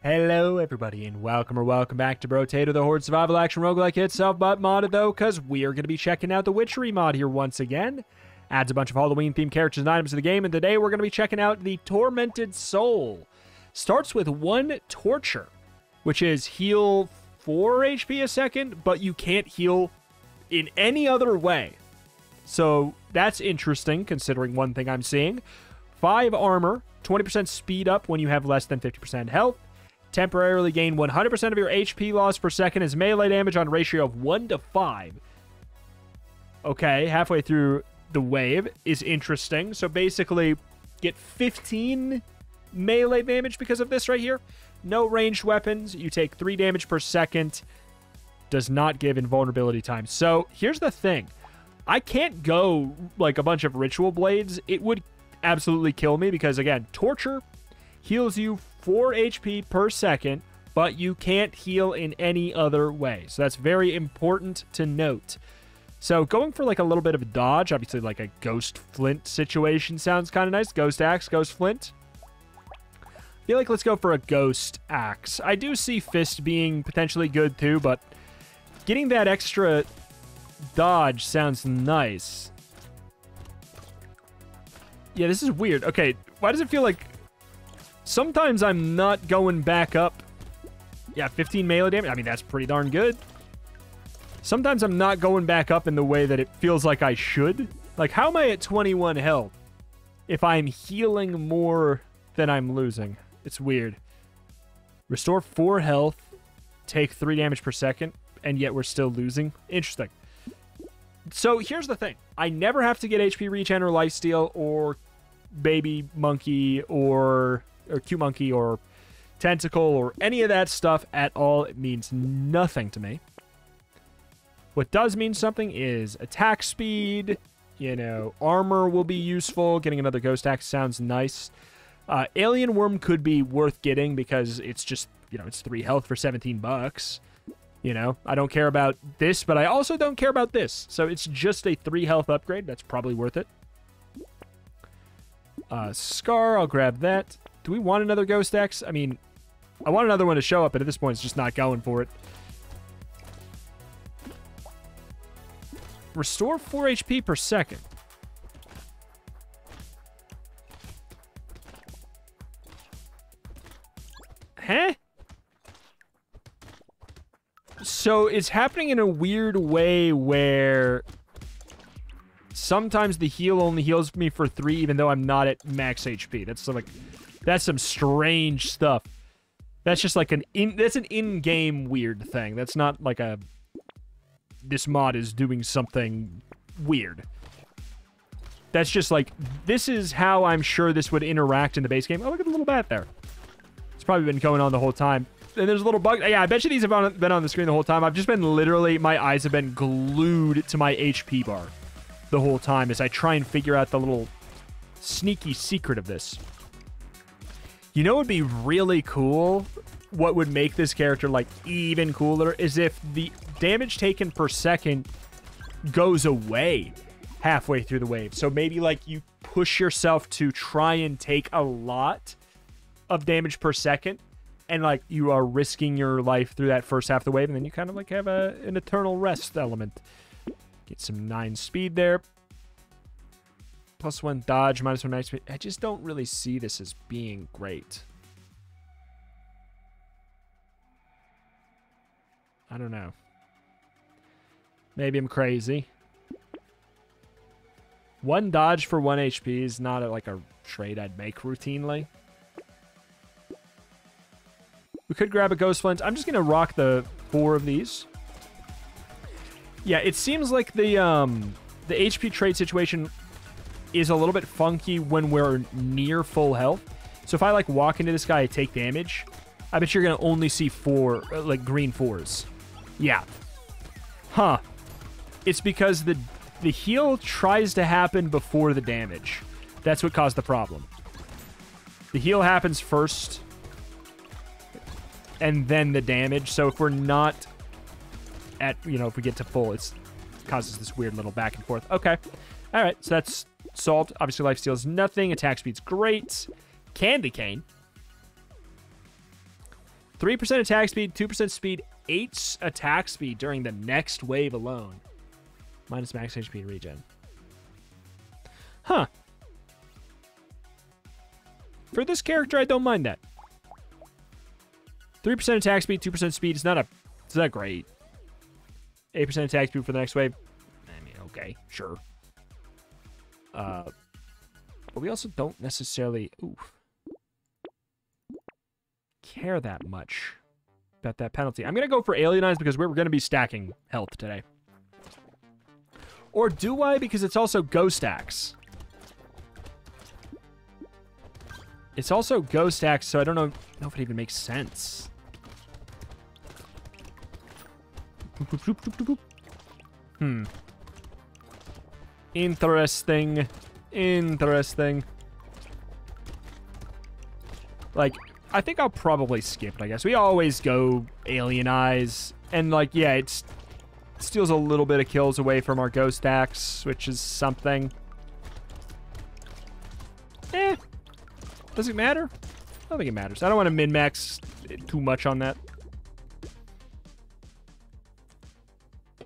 Hello, everybody, and welcome back to Brotato, the Horde Survival Action Roguelike itself, but modded, though, because we are going to be checking out the Witchery mod here once again. Adds a bunch of Halloween-themed characters and items to the game, and today we're going to be checking out the Tormented Soul. Starts with 1 Torture, which is heal 4 HP a second, but you can't heal in any other way. So that's interesting, considering one thing I'm seeing. 5 Armor, 20% speed up when you have less than 50% health. Temporarily gain 100% of your HP loss per second as melee damage on a ratio of 1 to 5. Okay, halfway through the wave is interesting. So basically, get 15 melee damage because of this right here. No ranged weapons. You take 3 damage per second. Does not give invulnerability time. So here's the thing. I can't go like a bunch of ritual blades. It would absolutely kill me because, again, torture heals you 4 HP per second, but you can't heal in any other way. So that's very important to note. So going for like a little bit of a dodge, obviously like a Ghost Flint situation sounds kind of nice. Ghost Axe, Ghost Flint. I feel like let's go for a Ghost Axe. I do see Fist being potentially good too, but getting that extra dodge sounds nice. Yeah, this is weird. Okay, why does it feel like sometimes I'm not going back up? Yeah, 15 melee damage. I mean, that's pretty darn good. Sometimes I'm not going back up in the way that it feels like I should. Like, how am I at 21 health if I'm healing more than I'm losing? It's weird. Restore 4 health, take 3 damage per second, and yet we're still losing. Interesting. So here's the thing. I never have to get HP regen or lifesteal or baby monkey or cute monkey or tentacle or any of that stuff at all. It means nothing to me. What does mean something is attack speed, you know, armor will be useful. Getting another Ghost Axe sounds nice. Alien Worm could be worth getting because it's just, you know, it's 3 health for 17 bucks. You know, I don't care about this, but I also don't care about this. So it's just a 3 health upgrade. That's probably worth it. Scar, I'll grab that. Do we want another Ghost Axe? I mean, I want another one to show up, but at this point, it's just not going for it. Restore 4 HP per second. Huh? So it's happening in a weird way where sometimes the heal only heals me for 3, even though I'm not at max HP. That's some strange stuff. That's just like an in-game weird thing. That's not like a this mod is doing something weird. That's just like, this is how I'm sure this would interact in the base game. Oh, look at the little bat there. It's probably been going on the whole time. And there's a little bug. Yeah, I bet you these have been on the screen the whole time. I've just been literally, my eyes have been glued to my HP bar the whole time as I try and figure out the little sneaky secret of this. You know what would be really cool? What would make this character, like, even cooler is if the damage taken per second goes away halfway through the wave. So maybe, like, you push yourself to try and take a lot of damage per second, and, like, you are risking your life through that first half of the wave, and then you kind of, like, have an eternal rest element. Get some 9 speed there. +1 dodge, -1 night speed. I just don't really see this as being great. I don't know. Maybe I'm crazy. 1 dodge for 1 HP is not like a trade I'd make routinely. We could grab a Ghost Flint. I'm just going to rock the 4 of these. Yeah, it seems like the HP trade situation is a little bit funky when we're near full health. So if I, like, walk into this guy and take damage, I bet you're going to only see 4, like, green 4s. Yeah. Huh. It's because the heal tries to happen before the damage. That's what caused the problem. The heal happens first, and then the damage. So if we're not at, you know, if we get to full, it causes this weird little back and forth. Okay. All right. So that's solved. Obviously, lifesteal is nothing. Attack speed's great. Candy cane. 3% attack speed, 2% speed, 8 attack speed during the next wave alone. Minus max HP regen. Huh. For this character, I don't mind that. 3% attack speed, 2% speed. It's not great. 8% attack speed for the next wave. I mean, okay, sure. But we also don't necessarily care that much about that penalty. I'm going to go for Alienize because we're going to be stacking health today. Or do I? Because it's also Ghost Axe. It's also Ghost Axe, so I don't know if it even makes sense. Interesting. Interesting. Like, I think I'll probably skip it, I guess. We always go Alienize. And, like, yeah, it steals a little bit of kills away from our Ghost Axe, which is something. Does it matter? I don't think it matters. I don't want to min-max too much on that.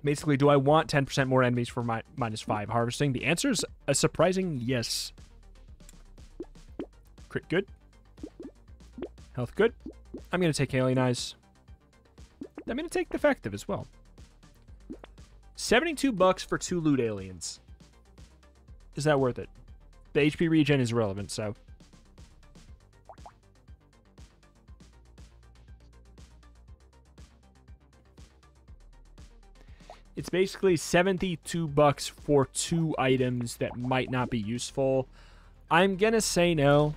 Basically, do I want 10% more enemies for my -5 harvesting? The answer is a surprising yes. Crit good. Health good. I'm going to take Alienize. I'm going to take Defective as well. $72 for 2 loot aliens. Is that worth it? The HP regen is relevant, so... It's basically $72 for 2 items that might not be useful. I'm gonna say no.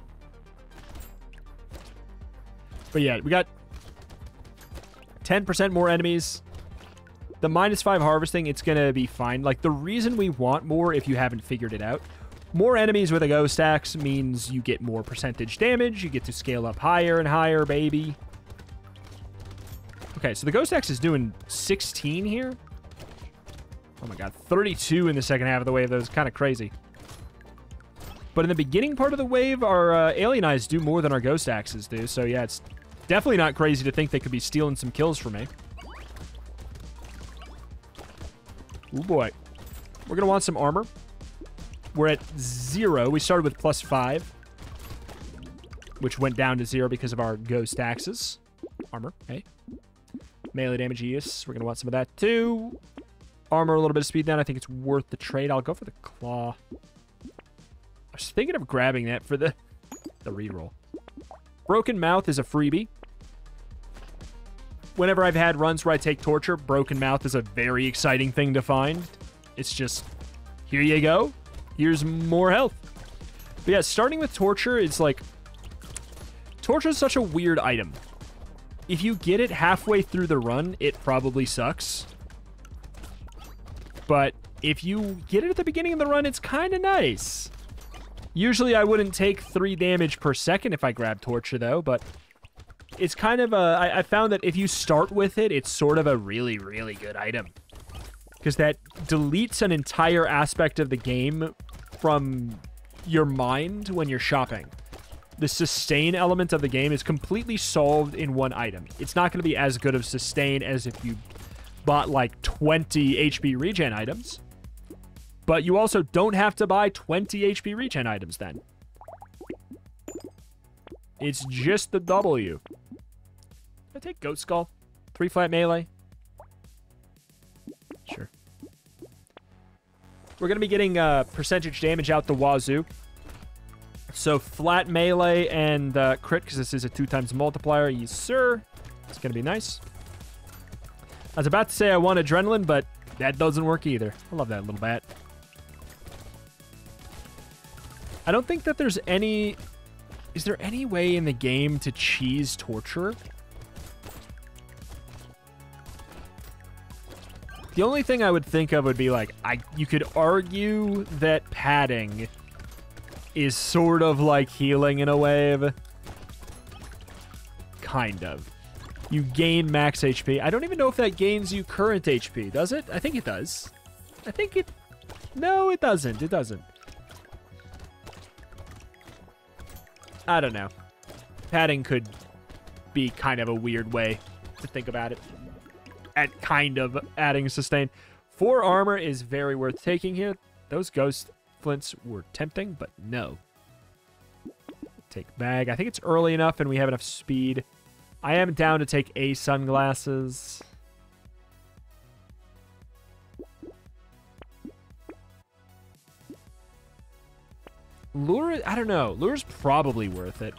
But yeah, we got 10% more enemies. The -5 harvesting, it's gonna be fine. Like, the reason we want more, if you haven't figured it out, more enemies with a Ghost Axe means you get more percentage damage. You get to scale up higher and higher, baby. Okay, so the Ghost Axe is doing 16 here. Oh my god, 32 in the second half of the wave. That was kind of crazy. But in the beginning part of the wave, our Alienize do more than our Ghost Axes do. So yeah, it's definitely not crazy to think they could be stealing some kills from me. Oh boy. We're going to want some armor. We're at 0. We started with +5, which went down to 0 because of our Ghost Axes. Armor, hey. Melee damage, yes. We're going to want some of that too. Armor, a little bit of speed down. I think it's worth the trade. I'll go for the claw. I was thinking of grabbing that for the reroll. Broken Mouth is a freebie. Whenever I've had runs where I take Torture, Broken Mouth is a very exciting thing to find. It's just, here you go. Here's more health. But yeah, starting with Torture is like... Torture is such a weird item. If you get it halfway through the run, it probably sucks. But if you get it at the beginning of the run, it's kind of nice. Usually I wouldn't take 3 damage per second if I grab Torture, though, but it's kind of a... I found that if you start with it, it's sort of a really, really good item. Because that deletes an entire aspect of the game from your mind when you're shopping. The sustain element of the game is completely solved in one item. It's not going to be as good of sustain as if you bought like 20 HP regen items. But you also don't have to buy 20 HP regen items then. It's just the W. I take Goat Skull. 3 flat melee. Sure. We're going to be getting percentage damage out the wazoo. So flat melee and crit, because this is a 2x multiplier. Yes, sir. It's going to be nice. I was about to say I want adrenaline, but that doesn't work either. I love that little bat. I don't think that there's any... Is there any way in the game to cheese Torture? The only thing I would think of would be like, you could argue that padding is sort of like healing in a wave. Kind of. You gain max HP. I don't even know if that gains you current HP, does it? I think it does. I think it... No, it doesn't. It doesn't. I don't know. Padding could be kind of a weird way to think about it. At kind of adding sustain. 4 armor is very worth taking here. Those ghost flints were tempting, but no. Take bag. I think it's early enough and we have enough speed. I am down to take A sunglasses. Lure, I don't know. Lure's probably worth it.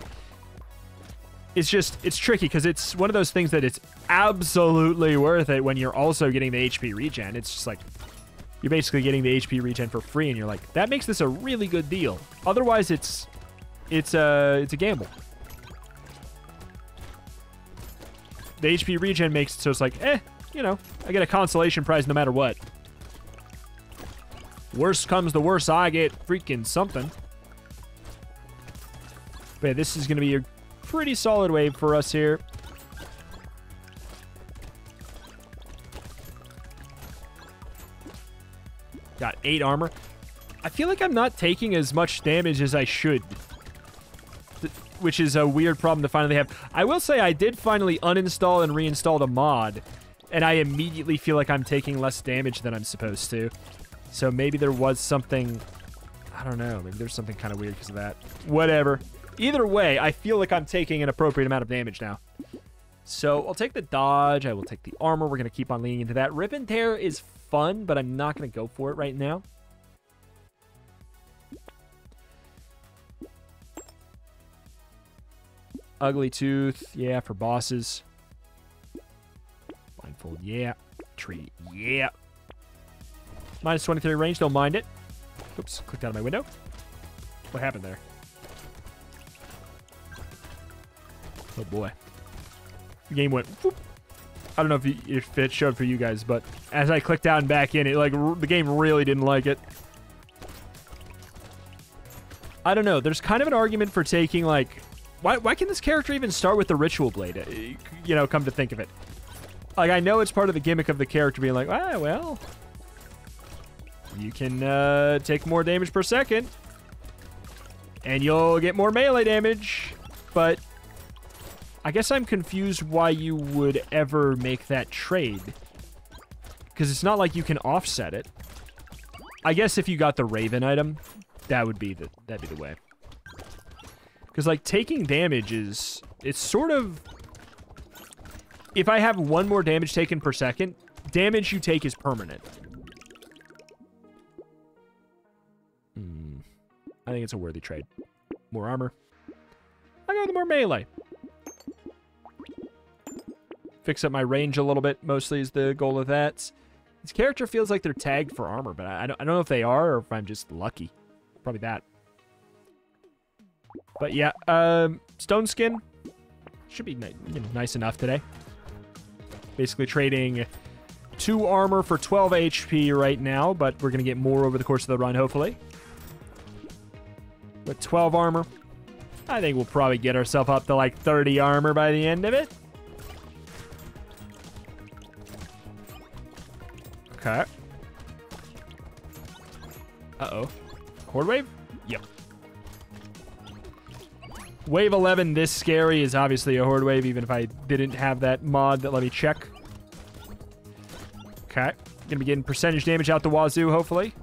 It's just, it's tricky because it's one of those things that it's absolutely worth it when you're also getting the HP regen. It's just like, you're basically getting the HP regen for free and you're like, that makes this a really good deal. Otherwise, it's a gamble. The HP regen makes it so it's like, you know, I get a consolation prize no matter what. Worst comes to worst, I get freaking something. But yeah, this is going to be a pretty solid wave for us here. Got 8 armor. I feel like I'm not taking as much damage as I should, which is a weird problem to finally have. I will say I did finally uninstall and reinstall the mod, and I immediately feel like I'm taking less damage than I'm supposed to. So maybe there was something, I don't know, maybe there's something kind of weird because of that. Whatever. Either way, I feel like I'm taking an appropriate amount of damage now. So I'll take the dodge. I will take the armor. We're going to keep on leaning into that. Rip and Tear is fun, but I'm not going to go for it right now. Ugly Tooth, yeah, for bosses. Blindfold, yeah. Tree, yeah. Minus 23 range, don't mind it. Oops, clicked out of my window. What happened there? Oh boy. The game went whoop. I don't know if it showed for you guys, but as I clicked out and back in, it like the game really didn't like it. I don't know. There's kind of an argument for taking like, why can this character even start with the Ritual Blade? You know, come to think of it. Like, I know it's part of the gimmick of the character being like, ah, well, you can take more damage per second, and you'll get more melee damage, but I guess I'm confused why you would ever make that trade. Because it's not like you can offset it. I guess if you got the Raven item, that'd be the way. Because, like, taking damage is... It's sort of... If I have 1 more damage taken per second, damage you take is permanent. I think it's a worthy trade. More armor. I go with the more melee. Fix up my range a little bit, mostly is the goal of that. This character feels like they're tagged for armor, but I don't know if they are or if I'm just lucky. Probably that. But yeah, Stone Skin should be nice enough today. Basically trading 2 armor for 12 HP right now, but we're going to get more over the course of the run, hopefully. With 12 armor, I think we'll probably get ourselves up to like 30 armor by the end of it. Okay. Uh-oh. Horde wave? Yep. Wave 11 this scary is obviously a Horde wave, even if I didn't have that mod that let me check. Okay. Gonna be getting percentage damage out the wazoo, hopefully.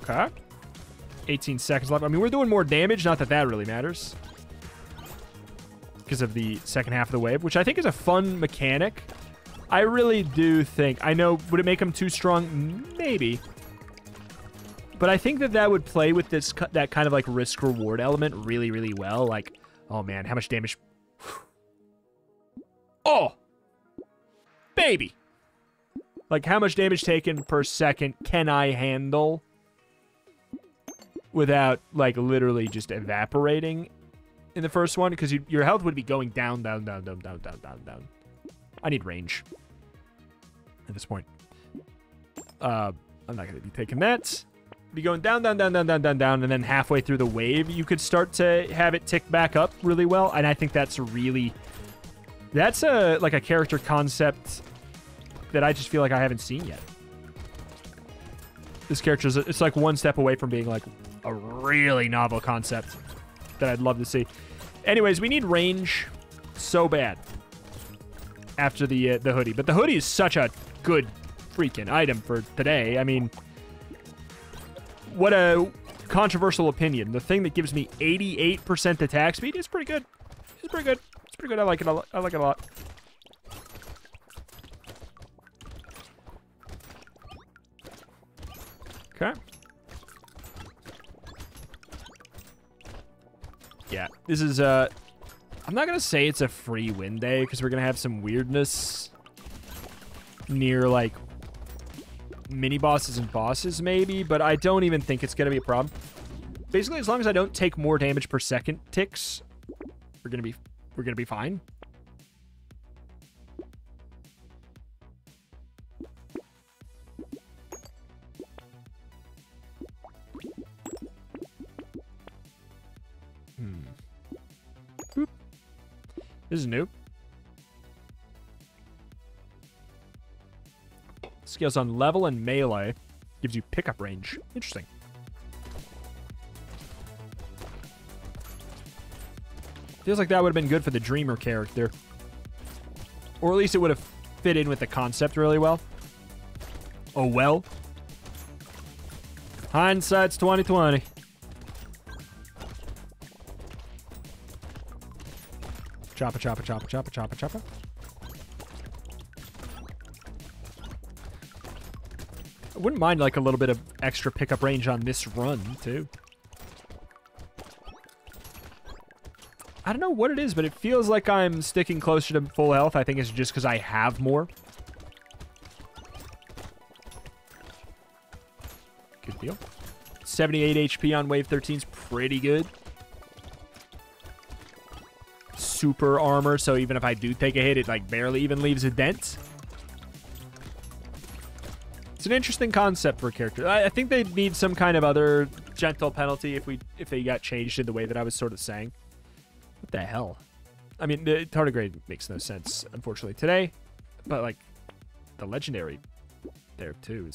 Okay. 18 seconds left. I mean, we're doing more damage, not that that really matters. Because of the second half of the wave, which I think is a fun mechanic. I really do think... I know, would it make them too strong? Maybe. But I think that that would play with this that kind of like risk-reward element really, really well. Like, oh man, how much damage... Oh! Baby! Like, how much damage taken per second can I handle without, like, literally just evaporating in the first one? Because your health would be going down, down, down, down, down, down, down, down. I need range at this point. I'm not going to be taking that. Be going down, down, down, down, down, down, down, and then halfway through the wave, you could start to have it tick back up really well. And I think that's really... That's like a character concept that I just feel like I haven't seen yet. This character is, it's like one step away from being like a really novel concept that I'd love to see. Anyways, we need range so bad after the hoodie. But the hoodie is such a good freaking item for today. I mean, what a controversial opinion. The thing that gives me 88% attack speed is pretty good. It's pretty good. It's pretty good. I like it a lot. I like it a lot. Okay. Yeah, this is, I'm not going to say it's a free win day, because we're going to have some weirdness near, like, mini-bosses and bosses, maybe, but I don't even think it's going to be a problem. Basically, as long as I don't take more damage per second ticks, we're going to be fine. Boop. This is new. Scales on level and melee. Gives you pickup range. Interesting. Feels like that would have been good for the Dreamer character. Or at least it would have fit in with the concept really well. Oh well. Hindsight's 2020. Choppa, choppa, choppa, choppa, choppa, choppa. I wouldn't mind, like, a little bit of extra pickup range on this run, too. I don't know what it is, but it feels like I'm sticking closer to full health. I think it's just because I have more. Good deal. 78 HP on wave 13 is pretty good. Super armor, so even if I do take a hit, it like barely even leaves a dent. It's an interesting concept for a character. I think they need some kind of other gentle penalty if they got changed in the way that I was sort of saying. What the hell? I mean, the tardigrade makes no sense, unfortunately, today. But like the legendary there too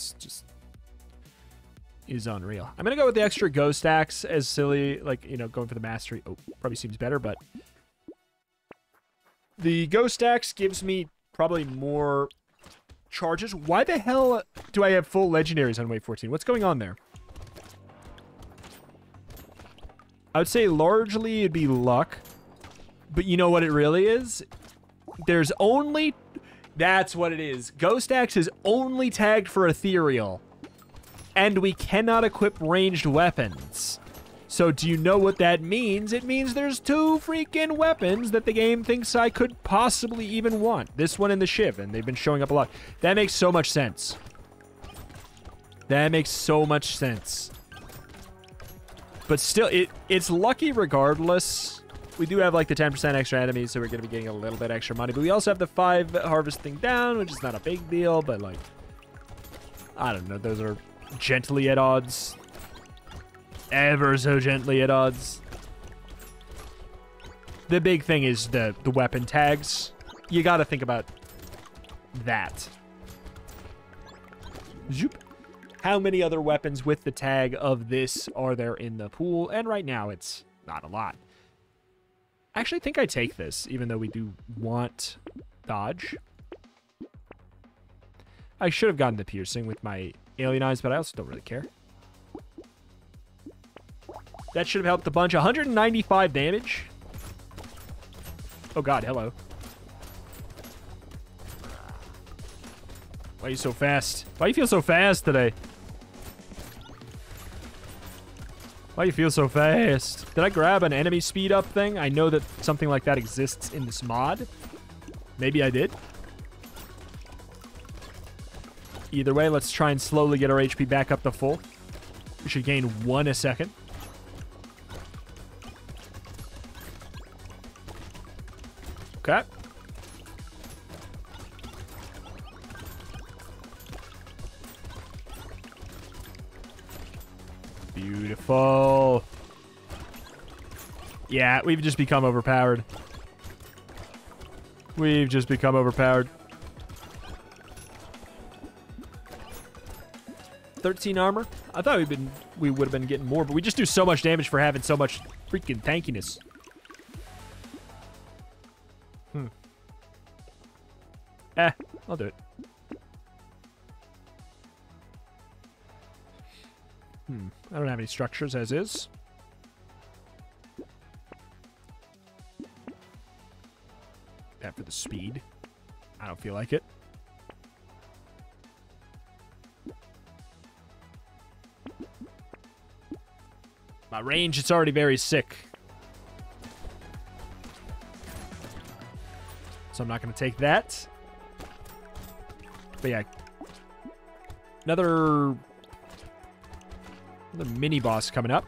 is unreal. I'm gonna go with the extra ghost axe, as silly, like, you know, going for the mastery. Oh, probably seems better, but the ghost axe gives me probably more charges. Why the hell do I have full legendaries on wave 14? What's going on there? I would say largely it'd be luck. But you know what it really is? There's only... That's what it is. Ghost axe is only tagged for ethereal. And we cannot equip ranged weapons. So do you know what that means? It means there's 2 freaking weapons that the game thinks I could possibly even want. This one and the Shiv, and they've been showing up a lot. That makes so much sense. That makes so much sense. But still, it's lucky regardless. We do have like the 10% extra enemies, so we're going to be getting a little bit extra money. But we also have the 5 harvesting down, which is not a big deal, but like, I don't know. Those are gently at odds. Ever so gently at odds. The big thing is the weapon tags. You got to think about that. Zoop. How many other weapons with the tag of this are there in the pool? And right now, it's not a lot. I actually think I take this, even though we do want dodge. I should have gotten the piercing with my alien eyes, but I also don't really care. That should have helped a bunch. 195 damage. Oh god, hello. Why are you so fast? Why do you feel so fast today? Why do you feel so fast? Did I grab an enemy speed up thing? I know that something like that exists in this mod. Maybe I did. Either way, let's try and slowly get our HP back up to full. We should gain 1 a second. Okay. Beautiful. Yeah, we've just become overpowered. We've just become overpowered. 13 armor. I thought we would have been getting more, but we just do so much damage for having so much freaking tankiness. I'll do it. I don't have any structures as is. That for the speed. I don't feel like it. My range, it's already very sick. So I'm not going to take that. But yeah. Another mini boss coming up.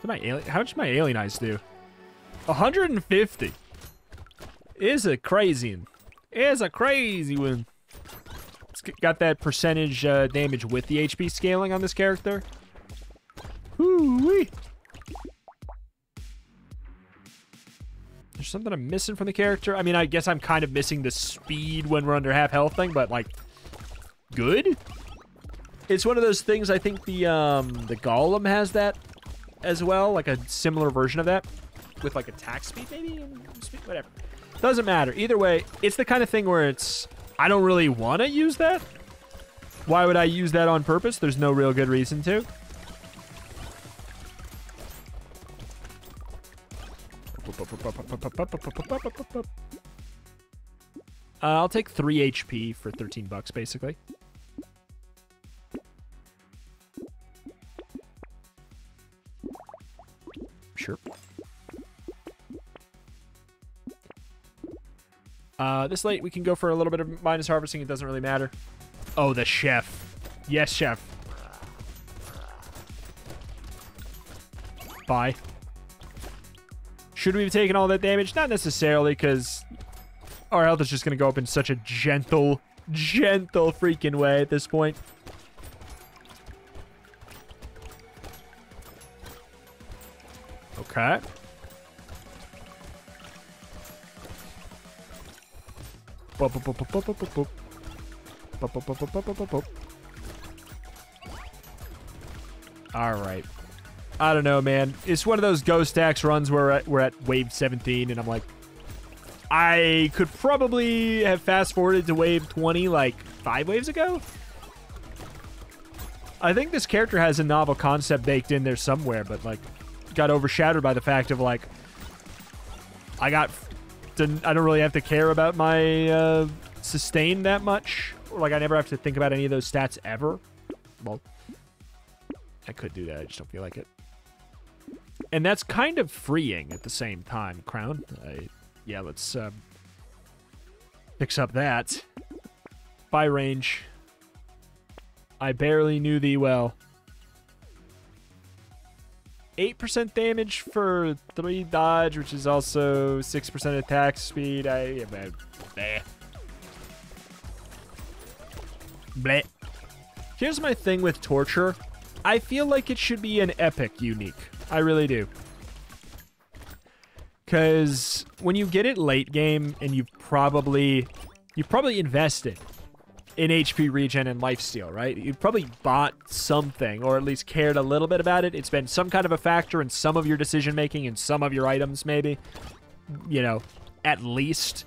How much my alien eyes do? 150. Is a crazy one. Is a crazy one. It's got that percentage damage with the HP scaling on this character. Whoo-wee. There's something I'm missing from the character. I mean, I guess I'm kind of missing the speed when we're under half health thing, but like, good. It's one of those things. I think the Golem has that as well, like a similar version of that, with like attack speed maybe, and speed, whatever. Doesn't matter. Either way, it's the kind of thing where it's I don't really want to use that. Why would I use that on purpose? There's no real good reason to. I'll take 3 HP for 13 bucks, basically. Sure. This late, we can go for a little bit of minus harvesting. It doesn't really matter. Oh, the chef. Yes, chef. Bye. Should we have taken all that damage? Not necessarily, because our health is just going to go up in such a gentle freaking way at this point. Okay. All right. I don't know, man. It's one of those ghost axe runs where we're at wave 17, and I'm like, I could probably have fast forwarded to wave 20 like 5 waves ago. I think this character has a novel concept baked in there somewhere, but like got overshadowed by the fact of like I don't really have to care about my sustain that much, or like I never have to think about any of those stats ever. Well, I could do that. I just don't feel like it. And that's kind of freeing at the same time, Crown. Yeah, let's fix up that. By range. I barely knew thee well. 8% damage for 3 dodge, which is also 6% attack speed. Bleh. Bleh. Here's my thing with Torture. I feel like it should be an epic unique. I really do. Because when you get it late game and you've probably invested in HP regen and lifesteal, right? You've probably bought something, or at least cared a little bit about it. It's been some kind of a factor in some of your decision-making and some of your items, maybe. You know, at least.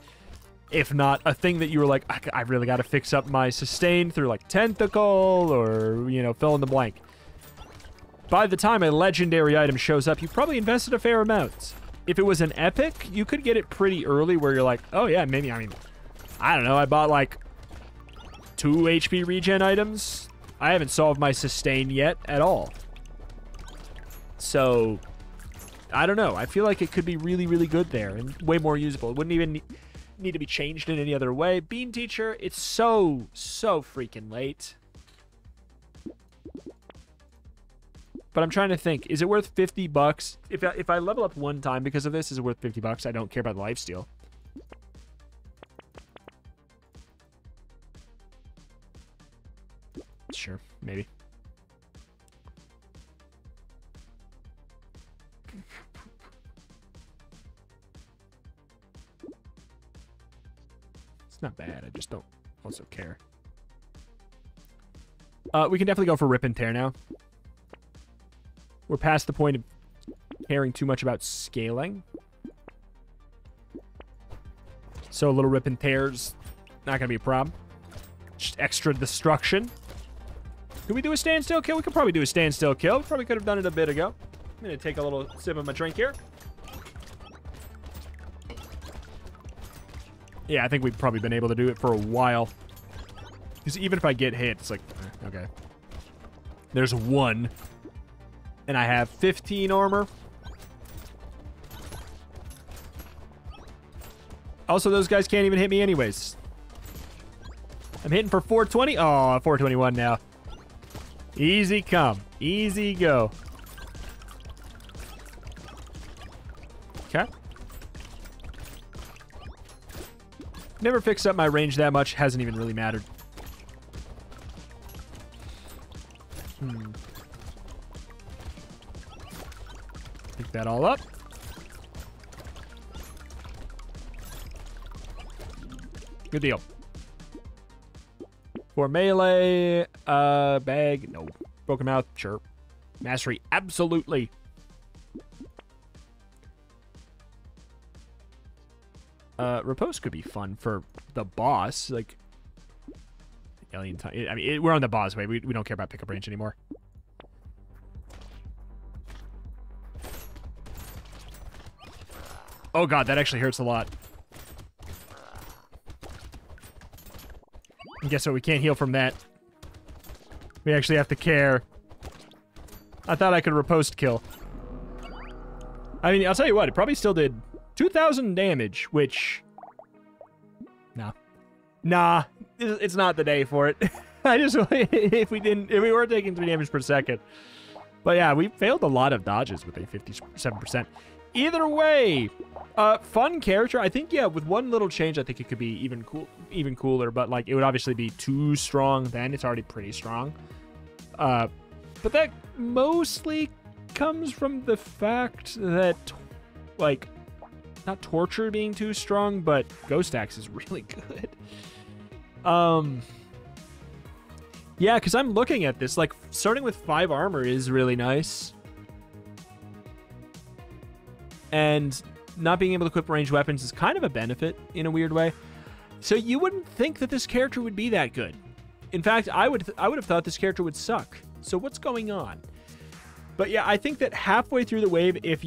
If not, a thing that you were like, I really got to fix up my sustain through, like, Tentacle, or, you know, fill in the blank. By the time a legendary item shows up, you probably invested a fair amount. If it was an epic, you could get it pretty early where you're like, oh yeah, maybe, I mean, I don't know, I bought like 2 HP regen items. I haven't solved my sustain yet at all. So, I don't know. I feel like it could be really, really good there and way more usable. It wouldn't even need to be changed in any other way. Bean Teacher, it's so freaking late. But I'm trying to think, is it worth 50 bucks? If I level up one time because of this, is it worth 50 bucks? I don't care about the lifesteal. Sure, maybe. It's not bad, I just don't also care. We can definitely go for rip and tear now. We're past the point of caring too much about scaling. So a little rip and tear's not going to be a problem. Just extra destruction. Can we do a standstill kill? We could probably do a standstill kill. Probably could have done it a bit ago. I'm going to take a little sip of my drink here. Yeah, I think we've probably been able to do it for a while. Because even if I get hit, it's like, okay. There's 1. And I have 15 armor. Also, those guys can't even hit me anyways. I'm hitting for 420. Oh, 421 now. Easy come. Easy go. Okay. Never fixed up my range that much. Hasn't even really mattered. Pick that all up. Good deal. For melee, bag, no. Broken mouth, sure. Mastery, absolutely. Repose could be fun for the boss, like alien time. I mean, we're on the boss way. We don't care about pickup range anymore. Oh god, that actually hurts a lot. And guess what? We can't heal from that. We actually have to care. I thought I could riposte kill. I mean, I'll tell you what, it probably still did 2,000 damage, which... Nah, it's not the day for it. I just... if we were taking 3 damage per second. But yeah, we failed a lot of dodges with a 57%. Either way, fun character. I think, yeah, with one little change, I think it could be even cooler. But, like, it would obviously be too strong then. It's already pretty strong. But that mostly comes from the fact that, like, not torture being too strong, but Ghost Axe is really good. Yeah, because I'm looking at this, like, starting with 5 armor is really nice. And not being able to equip ranged weapons is kind of a benefit in a weird way. So you wouldn't think that this character would be that good. In fact, I would have thought this character would suck. So what's going on? But yeah, I think that halfway through the wave, if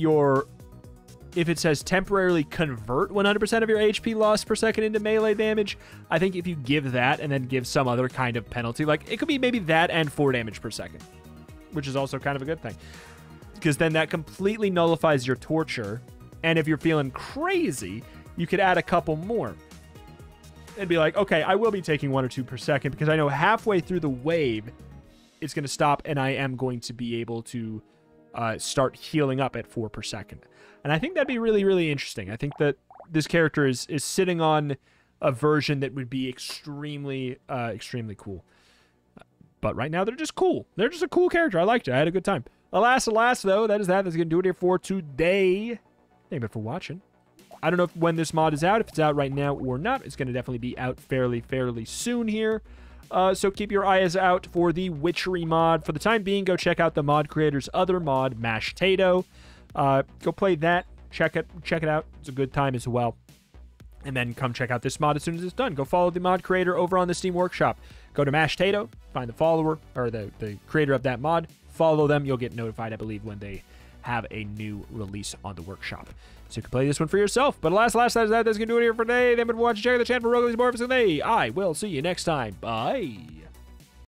it says temporarily convert 100% of your HP loss per second into melee damage, I think if you give that and then give some other kind of penalty, like it could be maybe that and 4 damage per second, which is also kind of a good thing. Because then that completely nullifies your torture. And if you're feeling crazy, you could add a couple more. And be like, okay, I will be taking 1 or 2 per second because I know halfway through the wave, it's going to stop and I am going to be able to start healing up at 4 per second. And I think that'd be really, really interesting. I think that this character is sitting on a version that would be extremely, extremely cool. But right now, they're just cool. They're just a cool character. I liked it. I had a good time. Alas, though, that's going to do it here for today. Thank you for watching. I don't know when this mod is out, if it's out right now or not. It's going to definitely be out fairly soon here. So keep your eyes out for the Witchery mod. For the time being, go check out the mod creator's other mod, MashTato. Go play that. Check it out. It's a good time as well. And then come check out this mod as soon as it's done. Go follow the mod creator over on the Steam Workshop. Go to MashTato, find the follower, or the creator of that mod. Follow them. You'll get notified, I believe, when they have a new release on the workshop. So you can play this one for yourself. But alas, that's going to do it here for today. Thank you for watching. Check out the channel for roguelites more episodes today. I will see you next time. Bye.